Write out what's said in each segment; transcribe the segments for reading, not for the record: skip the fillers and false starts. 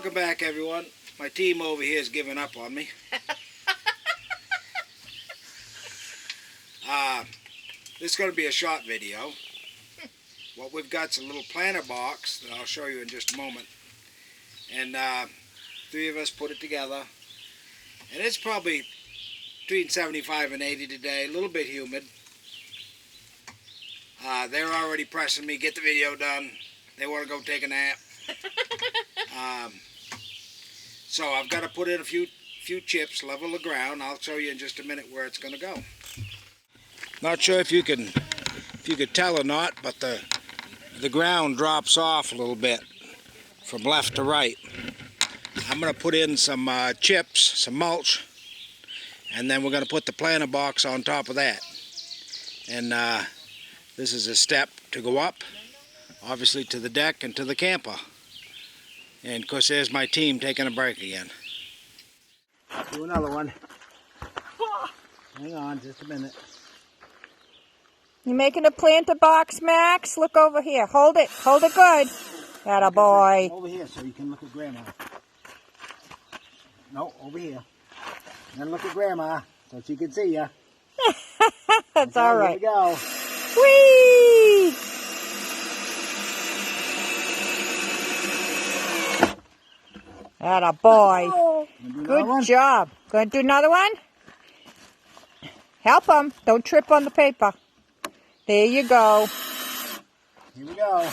Welcome back, everyone. My team over here is giving up on me. This is going to be a short video. What we've got is a little planter box that I'll show you in just a moment. And three of us put it together. And it's probably between 75 and 80 today, a little bit humid. They're already pressing me, get the video done. They want to go take a nap. So I've got to put in a few chips, level the ground. I'll show you in just a minute where it's going to go. Not sure if you could tell or not, but the ground drops off a little bit from left to right. I'm going to put in some chips, some mulch, and then we're going to put the planter box on top of that. And this is a step to go up, obviously to the deck and to the camper. And of course there's my team taking a break again. Do another one. Hang on just a minute. You making a planter box, Max? Look over here. Hold it good. Atta boy. Over here so you can look at Grandma. No, over here. Then look at Grandma so she can see ya. That's all right. Here we go. Whee! Atta boy. Good job. Going to do another one? Help him. Don't trip on the paper. There you go. Here we go.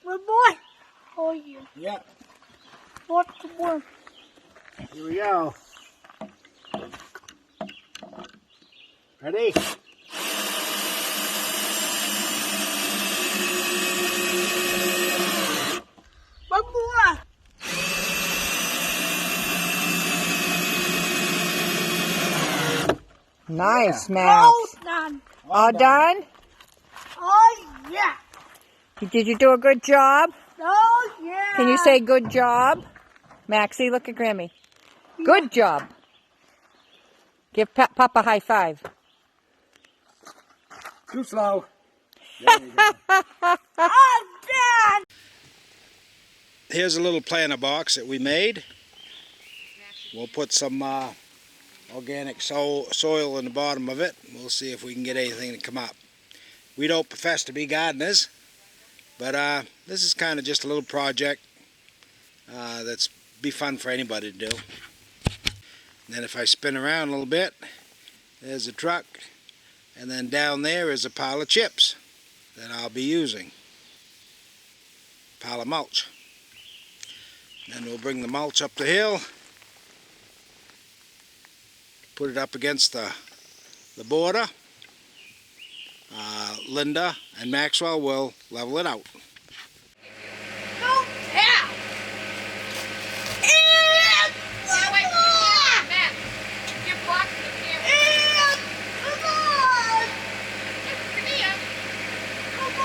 Good boy. Oh, yeah. Yep. What's the boy? Here we go. Ready? Good boy. Nice, Max. All done. All done? Oh, yeah. Did you do a good job? Oh, yeah. Can you say good job? Maxie, look at Grammy. Good job. Give Papa a high five. Too slow. There you go. I'm done. Here's a little planter box that we made. We'll put some organic soil in the bottom of it. We'll see if we can get anything to come up. We don't profess to be gardeners, but this is kind of just a little project that's be fun for anybody to do. And then if I spin around a little bit, there's a truck, and then down there is a pile of chips that I'll be using. Pile of mulch. Then we'll bring the mulch up the hill, put it up against the border. Linda and Maxwell will level it out. No tap. And Wait, Matt, you're blocking the camera. come on. Come here. Come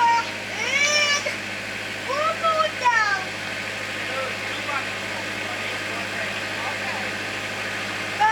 on. And one more down. Go.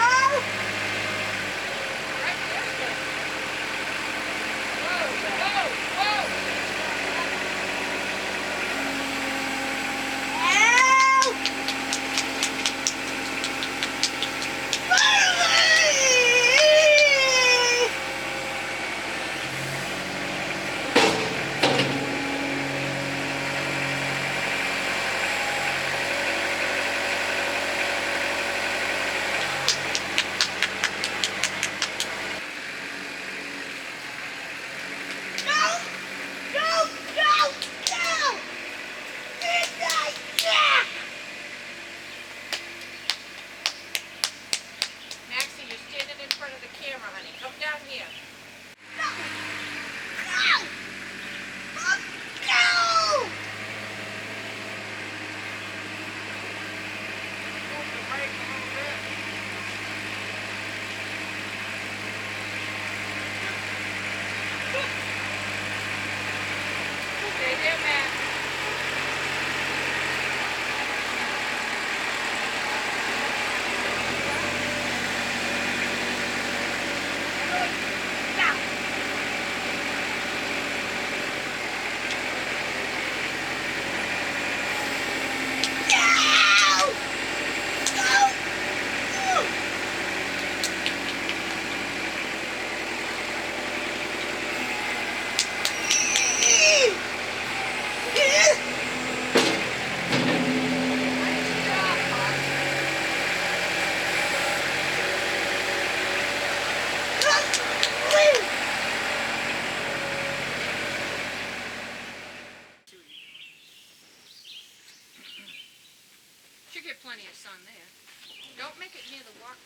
Maxie, you're standing in front of the camera, honey. Come down here. Move the brake a little bit. Stay there, Matt.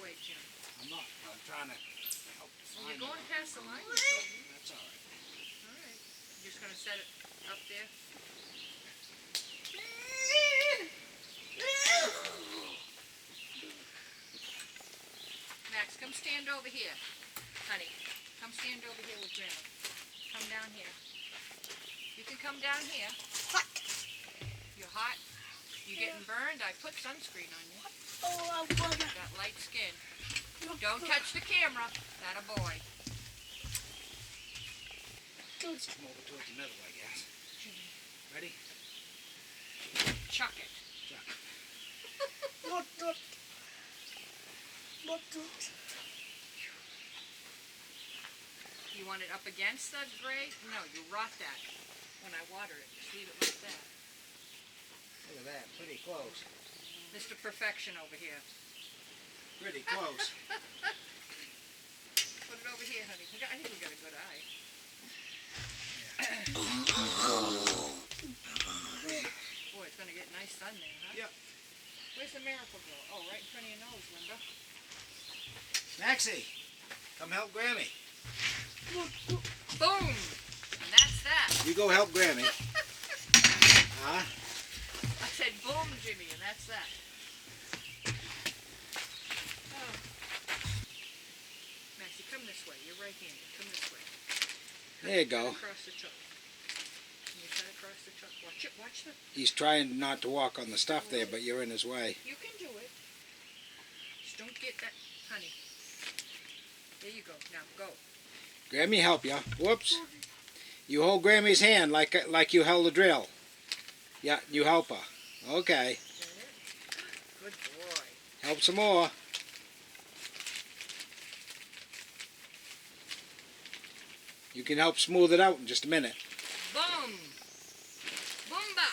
way, Jim. I'm not. I'm trying to help Well, you're find going it. past the line. So, That's all right. all right. You're just gonna set it up there. Max, come stand over here, honey. Come stand over here with Grandma. Come down here. You can come down here. Hot. You're hot. You getting burned? I put sunscreen on you. Oh, I want to. Got light skin. Don't touch the camera. That a boy. Let's come over towards the middle, I guess. Ready? Chuck it. Chuck. Not. You want it up against the gray? No, you rot that when I water it. Just leave it like that. Look at that. Pretty close. Mr. Perfection over here. Pretty close. Put it over here, honey. I think we got a good eye. Boy, it's gonna get nice sun there, huh? Yep. Where's the miracle girl? Oh, right in front of your nose, Linda. Maxie, come help Grammy. Boom! And that's that. You go help Grammy. Huh? I said boom, Jimmy, and that's that. Oh. Maxie, come this way. You're right-handed. Come this way. There you go. Across the truck. Can you cut across the truck? Watch it. Watch the... He's trying not to walk on the stuff there, but you're in his way. You can do it. Just don't get that... Honey. There you go. Now, go. Grammy, help you. Whoops. You hold Grammy's hand like you held the drill. Yeah, you help her. Okay. Good boy. Help some more. You can help smooth it out in just a minute. Boom! Boomba!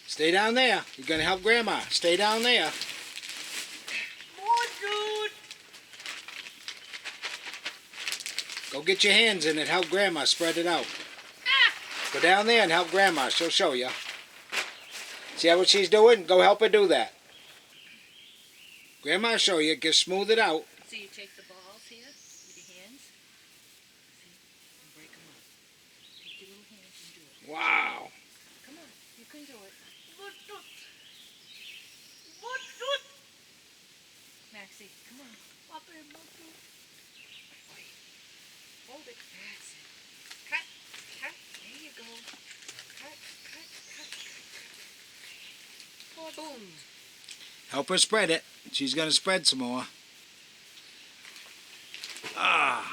Stay down there. You're going to help Grandma. Stay down there. Go get your hands in it. Help Grandma spread it out. Go down there and help Grandma. She'll show you. See what she's doing? Go help her do that. Grandma will show you. Just smooth it out. So you take the balls here with your hands. See? And break them up. Take your little hands and do it. Wow. Come on. You can do it. Maxie, come on. Hold it. That's it. Cut. Cut. There you go. Cut. Boom. Help her spread it. She's going to spread some more. Ah.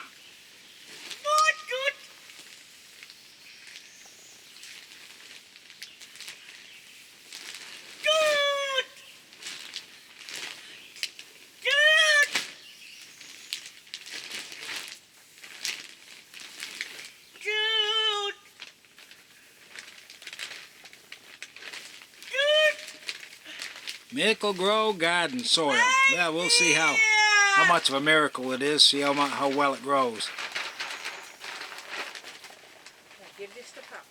Miracle Grow Garden Soil. Yeah, we'll see how much of a miracle it is. See how well it grows. Now give this to Pop.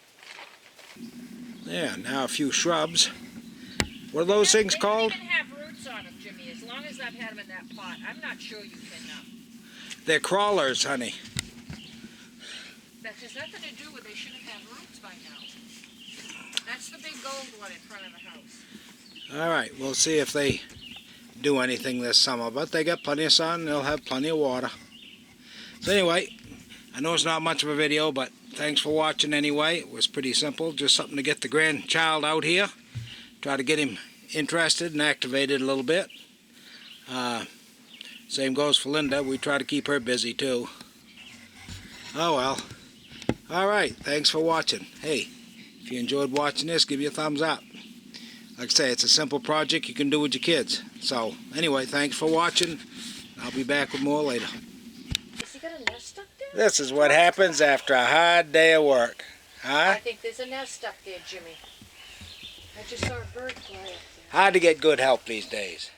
Yeah, now a few shrubs. What are those things called? They don't even have roots on them, Jimmy. As long as I've had them in that pot, I'm not sure you can. They're crawlers, honey. That has nothing to do with they should have had roots by now. That's the big gold one in front of the house. All right, we'll see if they do anything this summer, but they got plenty of sun, they'll have plenty of water. So anyway, I know it's not much of a video, but thanks for watching anyway. It was pretty simple, just something to get the grandchild out here, try to get him interested and activated a little bit. Same goes for Linda, we try to keep her busy too. Oh well. All right, thanks for watching. Hey, if you enjoyed watching this, give me a thumbs up. Like I say, it's a simple project you can do with your kids. So, anyway, thanks for watching. I'll be back with more later. Has he got a nest stuck there? This is what happens after a hard day of work. Huh? I think there's a nest stuck there, Jimmy. I just saw a bird fly up there. Hard to get good help these days.